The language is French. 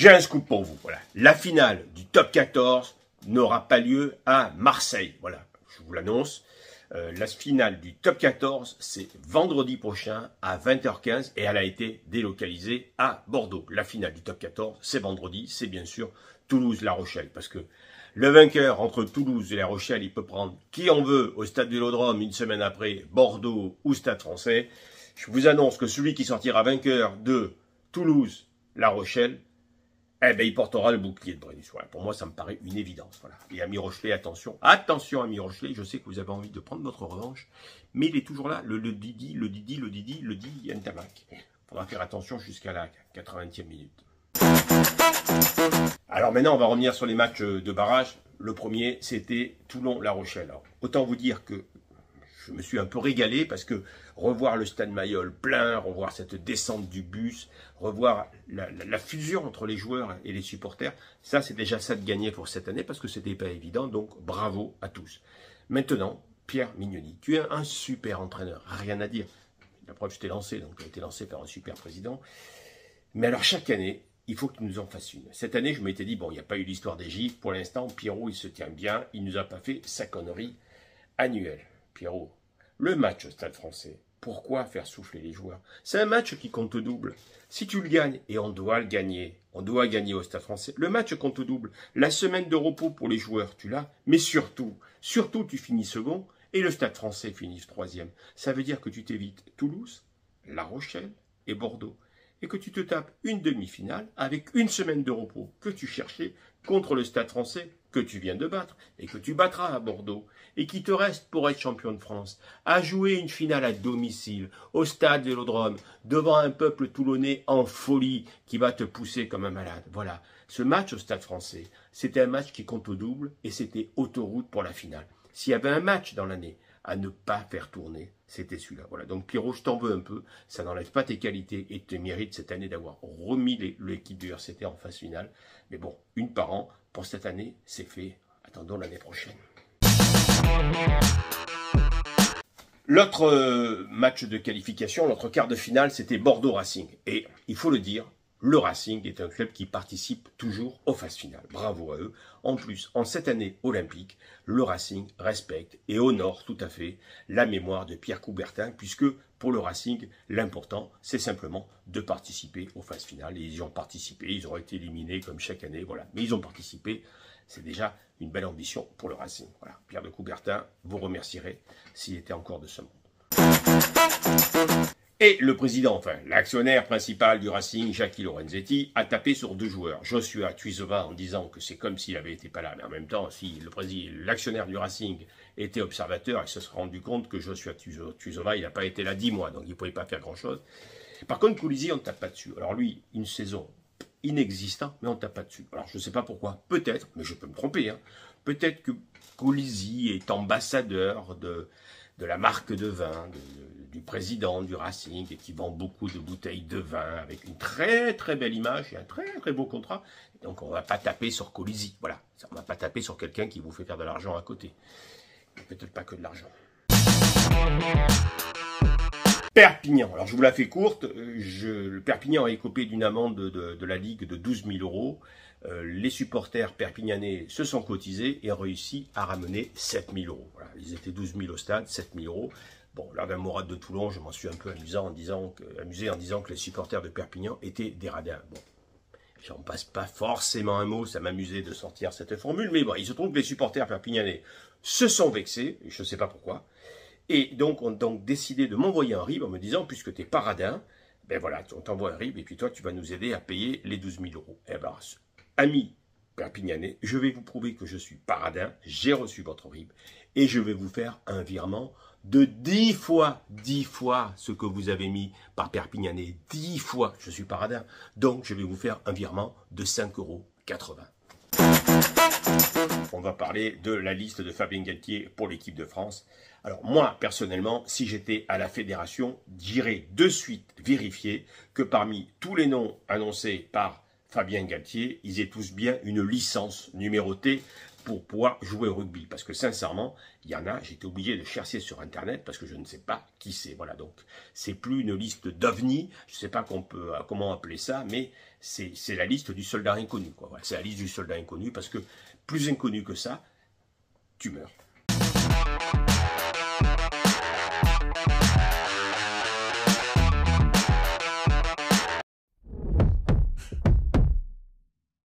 J'ai un scoop pour vous. Voilà. La finale du top 14 n'aura pas lieu à Marseille. Voilà, je vous l'annonce. La finale du top 14, c'est vendredi prochain à 20h15 et elle a été délocalisée à Bordeaux. La finale du top 14, c'est vendredi, c'est bien sûr Toulouse-La Rochelle. Parce que le vainqueur entre Toulouse et La Rochelle, il peut prendre qui on veut au stade Vélodrome une semaine après, Bordeaux ou Stade Français. Je vous annonce que celui qui sortira vainqueur de Toulouse-La Rochelle, eh ben, il portera le bouclier de Brennus. Voilà, pour moi, ça me paraît une évidence. Voilà. Et ami Rochelet, attention. Attention, ami Rochelet, je sais que vous avez envie de prendre votre revanche, mais il est toujours là, le Didi Ntamak. Il faudra faire attention jusqu'à la 80e minute. Alors maintenant, on va revenir sur les matchs de barrage. Le premier, c'était Toulon-La Rochelle. Alors, autant vous dire que je me suis un peu régalé parce que revoir le stade Mayol plein, revoir cette descente du bus, revoir la fusion entre les joueurs et les supporters, ça c'est déjà ça de gagner pour cette année parce que c'était pas évident, donc bravo à tous. Maintenant, Pierre Mignoni, tu es un super entraîneur, rien à dire. La preuve, je t'ai lancé, donc tu as été lancé par un super président. Mais alors chaque année, il faut que tu nous en fasses une. Cette année, je m'étais dit, bon, il n'y a pas eu l'histoire des Gifs, pour l'instant, Pierrot, il se tient bien, il nous a pas fait sa connerie annuelle. Pierrot, le match au Stade Français, pourquoi faire souffler les joueurs? C'est un match qui compte double. Si tu le gagnes, et on doit le gagner, on doit gagner au Stade Français, le match compte double. La semaine de repos pour les joueurs, tu l'as, mais surtout, tu finis second, et le Stade Français finit troisième. Ça veut dire que tu t'évites Toulouse, La Rochelle et Bordeaux. Et que tu te tapes une demi-finale avec une semaine de repos que tu cherchais contre le Stade Français que tu viens de battre et que tu battras à Bordeaux et qui te reste pour être champion de France à jouer une finale à domicile au stade Vélodrome devant un peuple toulonnais en folie qui va te pousser comme un malade. Voilà, ce match au Stade Français, c'était un match qui compte au double et c'était autoroute pour la finale. S'il y avait un match dans l'année à ne pas faire tourner, c'était celui-là. Voilà. Donc Pierrot, je t'en veux un peu, ça n'enlève pas tes qualités et tes mérites cette année d'avoir remis l'équipe du RCT en phase finale. Mais bon, une par an, pour cette année, c'est fait. Attendons l'année prochaine. L'autre match de qualification, l'autre quart de finale, c'était Bordeaux Racing. Et il faut le dire, le Racing est un club qui participe toujours aux phases finales. Bravo à eux. En plus, en cette année olympique, le Racing respecte et honore tout à fait la mémoire de Pierre Coubertin, puisque pour le Racing, l'important, c'est simplement de participer aux phases finales. Et ils y ont participé, ils auraient été éliminés comme chaque année, voilà. Mais ils ont participé, c'est déjà une belle ambition pour le Racing. Voilà. Pierre de Coubertin, vous remercierez s'il était encore de ce monde. Et le président, enfin l'actionnaire principal du Racing, Jackie Lorenzetti, a tapé sur deux joueurs. Joshua Tuisova en disant que c'est comme s'il avait été pas là. Mais en même temps, si l'actionnaire du Racing était observateur, il se serait rendu compte que Joshua Tuisova, il n'a pas été là 10 mois, donc il ne pouvait pas faire grand-chose. Par contre, Coulisi, on ne tape pas dessus. Alors lui, une saison inexistante, mais on ne tape pas dessus. Alors je ne sais pas pourquoi. Peut-être, mais je peux me tromper, hein, peut-être que Coulisi est ambassadeur de la marque de vin, du président du Racing, et qui vend beaucoup de bouteilles de vin avec une très très belle image et un très très beau contrat. Et donc on ne va pas taper sur Coulisi, voilà. On ne va pas taper sur quelqu'un qui vous fait faire de l'argent à côté. Peut-être pas que de l'argent. Perpignan, alors je vous la fais courte, le Perpignan a écopé d'une amende de la Ligue de 12 000 €. Les supporters perpignanais se sont cotisés et ont réussi à ramener 7 000 €. Voilà, ils étaient 12 000 au stade, 7 000 €. Bon, lors d'un Morade de Toulon, je m'en suis un peu amusé en disant que les supporters de Perpignan étaient des radins. Bon, j'en passe pas forcément un mot, ça m'amusait de sortir cette formule, mais bon, il se trouve que les supporters perpignanais se sont vexés, et je ne sais pas pourquoi, et donc ont décidé de m'envoyer un RIB en me disant, puisque tu es pas radin, ben voilà, on t'envoie un RIB, et puis toi, tu vas nous aider à payer les 12 000 €. Eh ben, amis perpignanais, je vais vous prouver que je suis paradin, j'ai reçu votre RIB, et je vais vous faire un virement de 10 fois ce que vous avez mis par Perpignanais, 10 fois, je suis paradin, donc je vais vous faire un virement de 5,80 €. On va parler de la liste de Fabien Galtier pour l'équipe de France. Alors moi, personnellement, si j'étais à la fédération, j'irais de suite vérifier que parmi tous les noms annoncés par Fabien Galtier, ils aient tous bien une licence numérotée pour pouvoir jouer au rugby. Parce que sincèrement, il y en a, j'étais obligé de chercher sur Internet parce que je ne sais pas qui c'est. Voilà, donc c'est plus une liste d'ovnis, je ne sais pas comment appeler ça, mais c'est la liste du soldat inconnu. Voilà, c'est la liste du soldat inconnu parce que plus inconnu que ça, tu meurs.